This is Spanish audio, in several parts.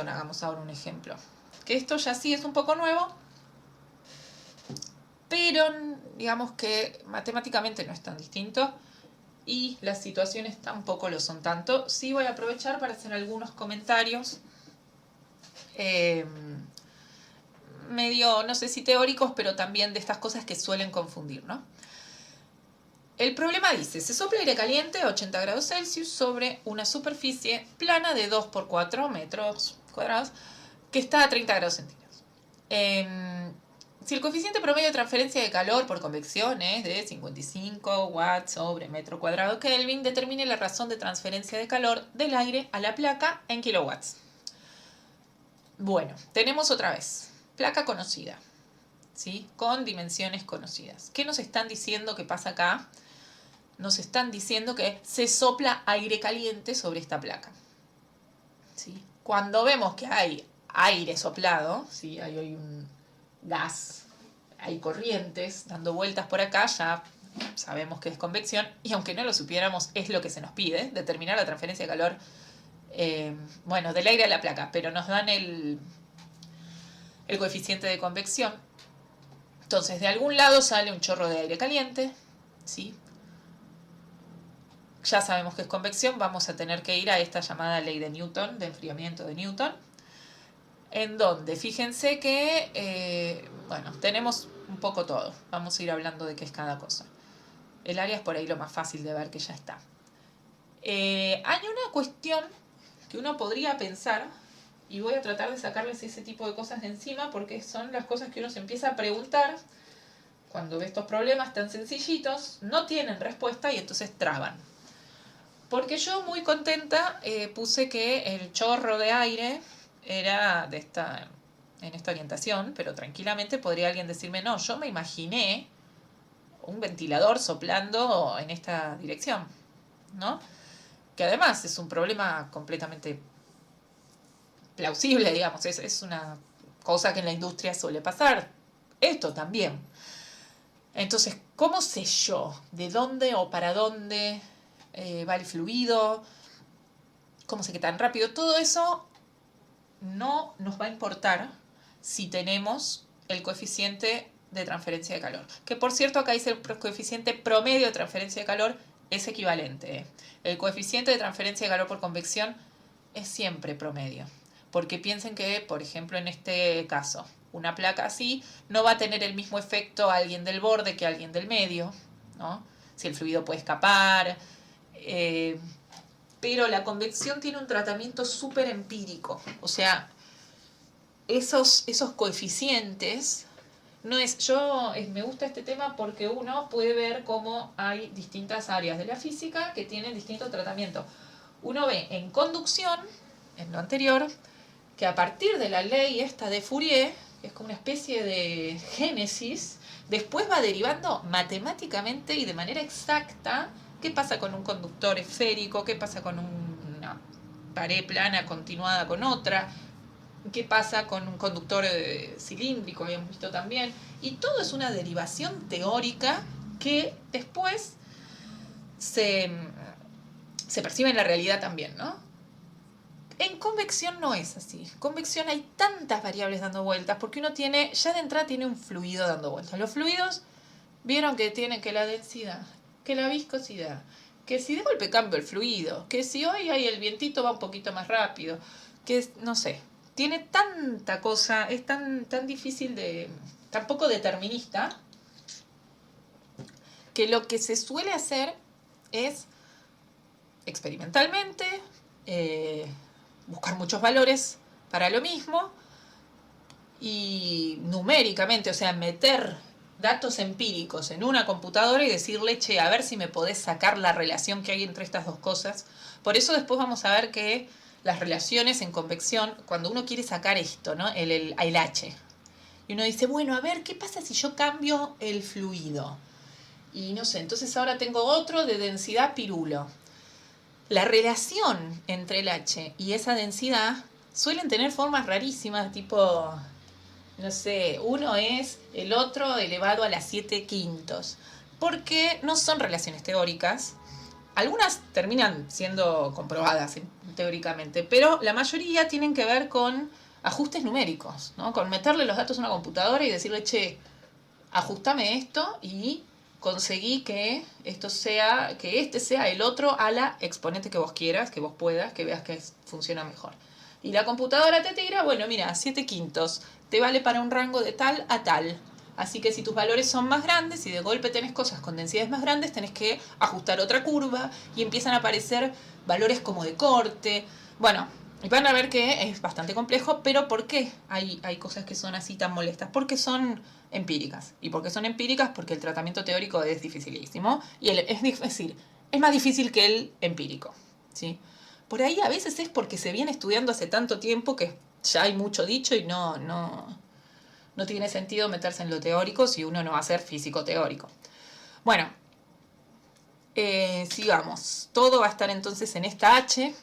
hagamos ahora un ejemplo. Que esto ya sí es un poco nuevo, pero digamos que matemáticamente no es tan distinto y las situaciones tampoco lo son tanto. Sí voy a aprovechar para hacer algunos comentarios medio, no sé si teóricos, pero también de estas cosas que suelen confundir, ¿no? El problema dice, se sopla aire caliente a 80 grados Celsius sobre una superficie plana de 2 por 4 metros cuadrados que está a 30 grados centígrados. Si el coeficiente promedio de transferencia de calor por convección es de 55 watts sobre metro cuadrado Kelvin, determine la razón de transferencia de calor del aire a la placa en kilowatts. Bueno, tenemos otra vez, placa conocida, ¿sí? Con dimensiones conocidas. ¿Qué nos están diciendo que pasa acá? Nos están diciendo que se sopla aire caliente sobre esta placa, ¿sí? Cuando vemos que hay aire soplado, ¿sí? Hay un gas, hay corrientes dando vueltas por acá, ya sabemos que es convección, y aunque no lo supiéramos, es lo que se nos pide, determinar la transferencia de calor, del aire a la placa, pero nos dan el coeficiente de convección. Entonces, de algún lado sale un chorro de aire caliente, ¿sí? Ya sabemos que es convección, vamos a tener que ir a esta llamada ley de Newton, de enfriamiento de Newton, en donde, fíjense que, tenemos un poco todo. Vamos a ir hablando de qué es cada cosa. El área es por ahí lo más fácil de ver que ya está. Hay una cuestión que uno podría pensar, y voy a tratar de sacarles ese tipo de cosas de encima, porque son las cosas que uno se empieza a preguntar cuando ve estos problemas tan sencillitos, no tienen respuesta y entonces traban. Porque yo muy contenta puse que el chorro de aire era en esta orientación, pero tranquilamente podría alguien decirme, no, yo me imaginé un ventilador soplando en esta dirección, ¿no? Que además es un problema completamente plausible, digamos, es una cosa que en la industria suele pasar. Esto también. Entonces, ¿cómo sé yo de dónde o para dónde va el fluido? ¿Cómo sé que tan rápido? Todo eso no nos va a importar si tenemos el coeficiente de transferencia de calor. Que por cierto, acá dice el coeficiente promedio de transferencia de calor es equivalente. El coeficiente de transferencia de calor por convección es siempre promedio. Porque piensen que, por ejemplo, en este caso, una placa así no va a tener el mismo efecto a alguien del borde que a alguien del medio, ¿no? Si el fluido puede escapar. Pero la convección tiene un tratamiento súper empírico. O sea, esos coeficientes, me gusta este tema porque uno puede ver cómo hay distintas áreas de la física que tienen distinto tratamiento. Uno ve en conducción, en lo anterior, que a partir de la ley esta de Fourier, que es como una especie de génesis, después va derivando matemáticamente y de manera exacta qué pasa con un conductor esférico, qué pasa con una pared plana continuada con otra, qué pasa con un conductor cilíndrico, habíamos visto también, y todo es una derivación teórica que después se percibe en la realidad también, ¿no? En convección no es así. En convección hay tantas variables dando vueltas porque uno ya de entrada tiene un fluido dando vueltas. Los fluidos vieron que tienen que la densidad, que la viscosidad, que si de golpe cambio el fluido, que si hoy hay el vientito va un poquito más rápido, que no sé, tiene tanta cosa, es tan difícil tan poco determinista, que lo que se suele hacer es experimentalmente buscar muchos valores para lo mismo y numéricamente, o sea, meter datos empíricos en una computadora y decirle, che, a ver si me podés sacar la relación que hay entre estas dos cosas. Por eso después vamos a ver que las relaciones en convección, cuando uno quiere sacar esto, ¿no? el H, y uno dice, bueno, a ver, ¿qué pasa si yo cambio el fluido? Y no sé, entonces ahora tengo otro de densidad pirulo. La relación entre el H y esa densidad suelen tener formas rarísimas, tipo, no sé, uno es el otro elevado a las 7/5, porque no son relaciones teóricas, Algunas terminan siendo comprobadas teóricamente, pero la mayoría tienen que ver con ajustes numéricos, ¿no? Con meterle los datos a una computadora y decirle, che, ajustame esto y conseguí que esto sea, que este sea el otro a la exponente que vos quieras, que vos puedas, que veas que funciona mejor. Y la computadora te tira, bueno, mira, 7/5 te vale para un rango de tal a tal. Así que si tus valores son más grandes y de golpe tenés cosas con densidades más grandes, tenés que ajustar otra curva y empiezan a aparecer valores como de corte. Bueno, y van a ver que es bastante complejo, pero ¿por qué hay cosas que son así tan molestas? Porque son empíricas. ¿Y por qué son empíricas? Porque el tratamiento teórico es dificilísimo. Y es decir, es más difícil que el empírico, ¿sí? Por ahí a veces es porque se viene estudiando hace tanto tiempo que ya hay mucho dicho y no tiene sentido meterse en lo teórico si uno no va a ser físico teórico. Bueno, sigamos. Todo va a estar entonces en esta H.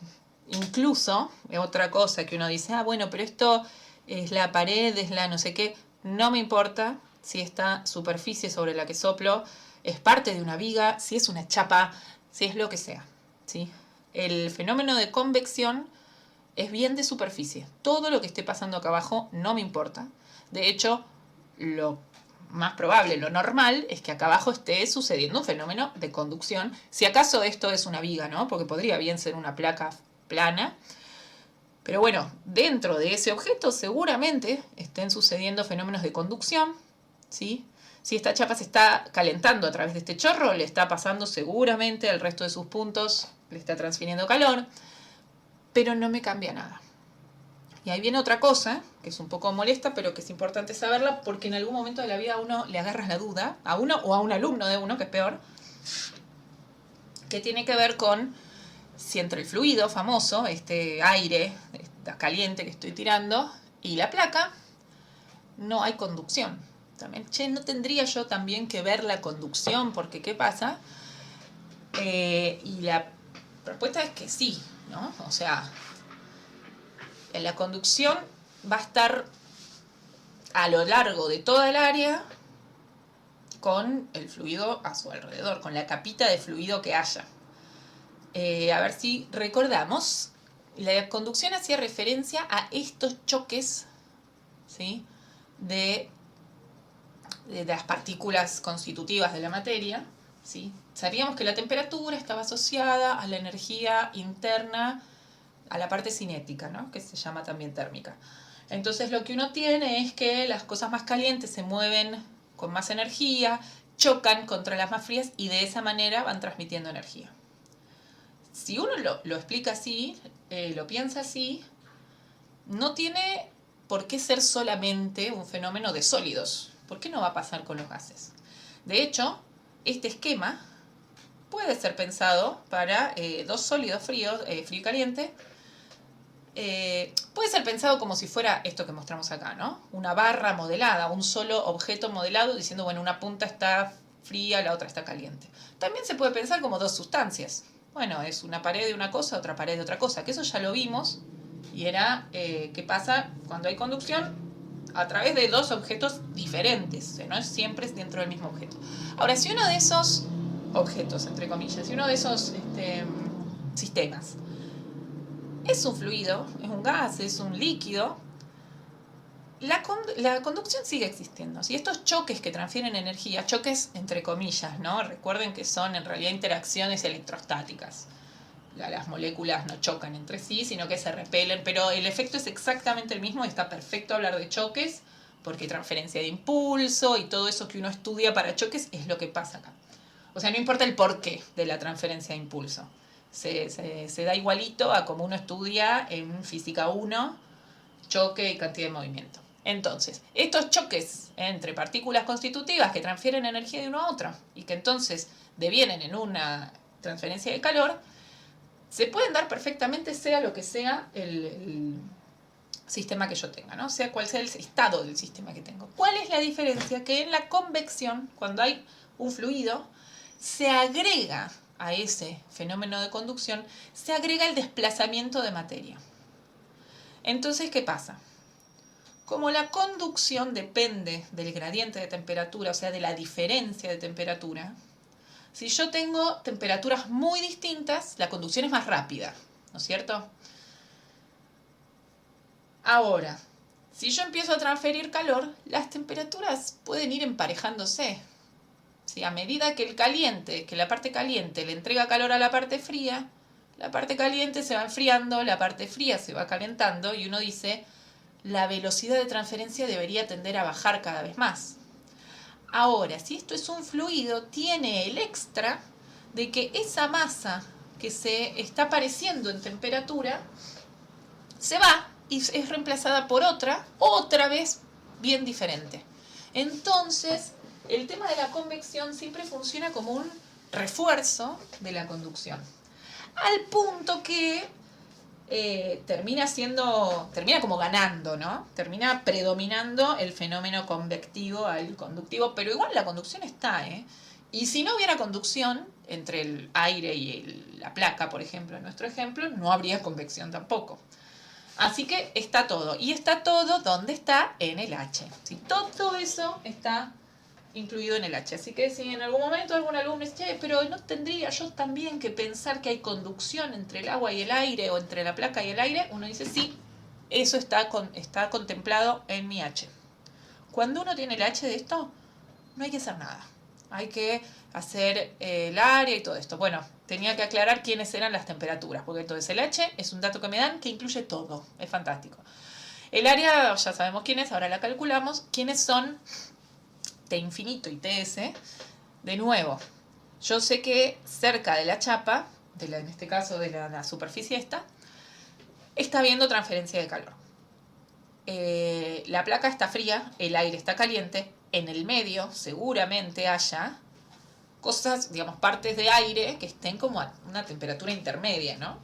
Incluso, otra cosa que uno dice, bueno, pero esto es la pared, es la no sé qué. No me importa si esta superficie sobre la que soplo es parte de una viga, si es una chapa, si es lo que sea, ¿sí? El fenómeno de convección es bien de superficie. Todo lo que esté pasando acá abajo no me importa. De hecho, lo más probable, lo normal, es que acá abajo esté sucediendo un fenómeno de conducción. Si acaso esto es una viga, ¿no? Porque podría bien ser una placa plana. Pero bueno, dentro de ese objeto seguramente estén sucediendo fenómenos de conducción, ¿sí? Si esta chapa se está calentando a través de este chorro, le está pasando seguramente al resto de sus puntos, le está transfiriendo calor, pero no me cambia nada. Y ahí viene otra cosa, que es un poco molesta, pero que es importante saberla, porque en algún momento de la vida a uno le agarras la duda, a uno o a un alumno de uno, que es peor, que tiene que ver con si entre el fluido famoso, este aire caliente que estoy tirando, y la placa, no hay conducción. También, ¿no tendría yo también que ver la conducción? Porque ¿qué pasa? Y la respuesta es que sí, ¿no? O sea, en la conducción va a estar a lo largo de toda el área con el fluido a su alrededor, con la capita de fluido que haya. A ver si recordamos, la conducción hacía referencia a estos choques, ¿sí? de las partículas constitutivas de la materia, ¿sí? Sabíamos que la temperatura estaba asociada a la energía interna, a la parte cinética, ¿no? Que se llama también térmica. Entonces lo que uno tiene es que las cosas más calientes se mueven con más energía, chocan contra las más frías y de esa manera van transmitiendo energía. Si uno lo explica así, lo piensa así, no tiene por qué ser solamente un fenómeno de sólidos. ¿Por qué no va a pasar con los gases? De hecho, este esquema puede ser pensado para dos sólidos fríos, frío y caliente. Puede ser pensado como si fuera esto que mostramos acá, ¿no? Una barra modelada, un solo objeto modelado diciendo, bueno, una punta está fría, la otra está caliente. También se puede pensar como dos sustancias. Bueno, es una pared de una cosa, otra pared de otra cosa, que eso ya lo vimos y era qué pasa cuando hay conducción a través de dos objetos diferentes, no es siempre dentro del mismo objeto. Ahora, si uno de esos objetos, entre comillas, si uno de esos sistemas es un fluido, es un gas, es un líquido, la conducción sigue existiendo. Si estos choques que transfieren energía, choques entre comillas, ¿no? Recuerden que son en realidad interacciones electrostáticas. Las moléculas no chocan entre sí, sino que se repelen, pero el efecto es exactamente el mismo. Está perfecto hablar de choques, porque transferencia de impulso y todo eso que uno estudia para choques es lo que pasa acá. O sea, no importa el porqué de la transferencia de impulso. Se da igualito a como uno estudia en física 1, choque y cantidad de movimiento. Entonces, estos choques entre partículas constitutivas que transfieren energía de uno a otro y que entonces devienen en una transferencia de calor, se pueden dar perfectamente sea lo que sea el sistema que yo tenga, ¿no? Sea cual sea el estado del sistema que tengo. ¿Cuál es la diferencia? Que en la convección, cuando hay un fluido, se agrega a ese fenómeno de conducción, se agrega el desplazamiento de materia. Entonces, ¿qué pasa? Como la conducción depende del gradiente de temperatura, o sea, de la diferencia de temperatura, Si yo tengo temperaturas muy distintas, la conducción es más rápida, ¿no es cierto? Ahora, si yo empiezo a transferir calor, las temperaturas pueden ir emparejándose. ¿Sí? A medida que la parte caliente le entrega calor a la parte fría, la parte caliente se va enfriando, la parte fría se va calentando y uno dice, la velocidad de transferencia debería tender a bajar cada vez más. Ahora, si esto es un fluido, tiene el extra de que esa masa que se está apareciendo en temperatura se va y es reemplazada por otra vez bien diferente. Entonces, el tema de la convección siempre funciona como un refuerzo de la conducción. Al punto que termina como ganando, ¿no? Termina predominando el fenómeno convectivo al conductivo, pero igual la conducción está, ¿eh? Y si no hubiera conducción entre el aire y la placa, por ejemplo, en nuestro ejemplo, no habría convección tampoco. Así que está todo. Y está todo, ¿dónde está? En el H. ¿Sí? Todo eso está incluido en el H. Así que si en algún momento algún alumno dice, pero no tendría yo también que pensar que hay conducción entre el agua y el aire o entre la placa y el aire, uno dice, sí, eso está contemplado en mi H. Cuando uno tiene el H de esto, no hay que hacer nada. Hay que hacer el área y todo esto. Bueno, tenía que aclarar quiénes eran las temperaturas, porque entonces el H es un dato que me dan que incluye todo. Es fantástico. El área, ya sabemos quién es, ahora la calculamos. ¿Quiénes son T infinito y TS? De nuevo, yo sé que cerca de la chapa, en este caso de la superficie esta, está habiendo transferencia de calor. La placa está fría, el aire está caliente. En el medio seguramente haya cosas, digamos, partes de aire que estén como a una temperatura intermedia, ¿no?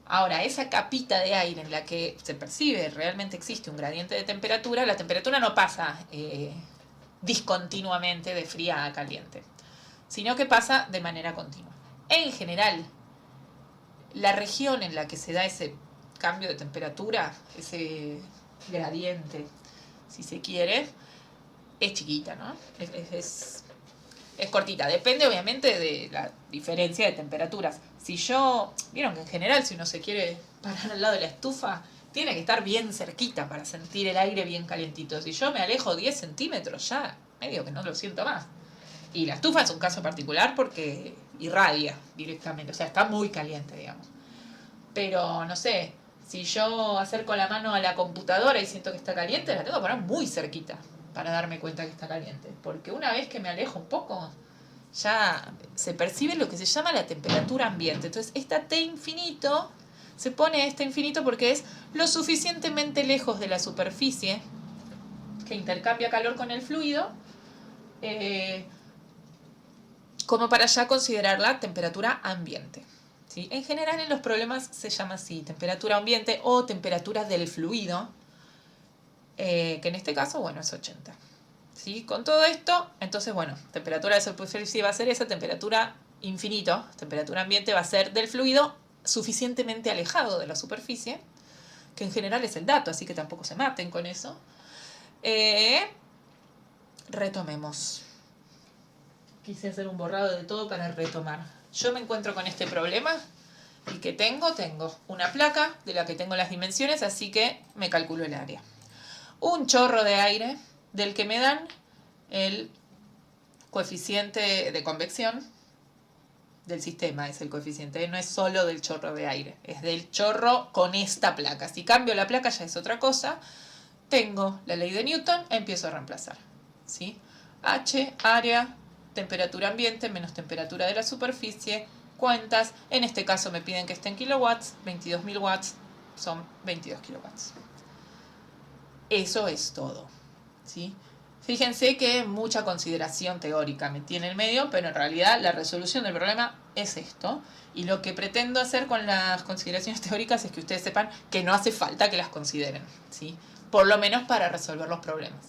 Ahora, esa capita de aire en la que se percibe realmente existe un gradiente de temperatura, la temperatura no pasa discontinuamente de fría a caliente, sino que pasa de manera continua. En general, la región en la que se da ese cambio de temperatura, ese gradiente, si se quiere, es chiquita, ¿no? Es cortita. Depende, obviamente, de la diferencia de temperaturas. Vieron que en general, si uno se quiere parar al lado de la estufa, tiene que estar bien cerquita para sentir el aire bien calientito. Si yo me alejo 10 centímetros, ya medio que no lo siento más. Y la estufa es un caso particular porque irradia directamente. O sea, está muy caliente, digamos. Pero, no sé, si yo acerco la mano a la computadora y siento que está caliente, la tengo que poner muy cerquita para darme cuenta que está caliente. Porque una vez que me alejo un poco, ya se percibe lo que se llama la temperatura ambiente. Entonces, esta T infinito, se pone este infinito porque es lo suficientemente lejos de la superficie que intercambia calor con el fluido, como para ya considerarla temperatura ambiente. ¿Sí? En general en los problemas se llama así, temperatura ambiente o temperatura del fluido, que en este caso, bueno, es 80. ¿Sí? Con todo esto, entonces, bueno, temperatura de superficie va a ser esa, temperatura infinito, temperatura ambiente va a ser del fluido suficientemente alejado de la superficie, que en general es el dato, así que tampoco se maten con eso. Retomemos. Quise hacer un borrado de todo para retomar. Yo me encuentro con este problema y que tengo una placa de la que tengo las dimensiones, así que me calculo el área. Un chorro de aire del que me dan el coeficiente de convección del sistema, es el coeficiente, no es solo del chorro de aire, es del chorro con esta placa. Si cambio la placa ya es otra cosa. Tengo la ley de Newton, empiezo a reemplazar. ¿Sí? H, área, temperatura ambiente menos temperatura de la superficie, cuentas, en este caso me piden que esté en kilowatts, 22.000 watts son 22 kilowatts. Eso es todo. ¿Sí? Fíjense que mucha consideración teórica metí en el medio, pero en realidad la resolución del problema es esto. Y lo que pretendo hacer con las consideraciones teóricas es que ustedes sepan que no hace falta que las consideren, ¿sí? Por lo menos para resolver los problemas.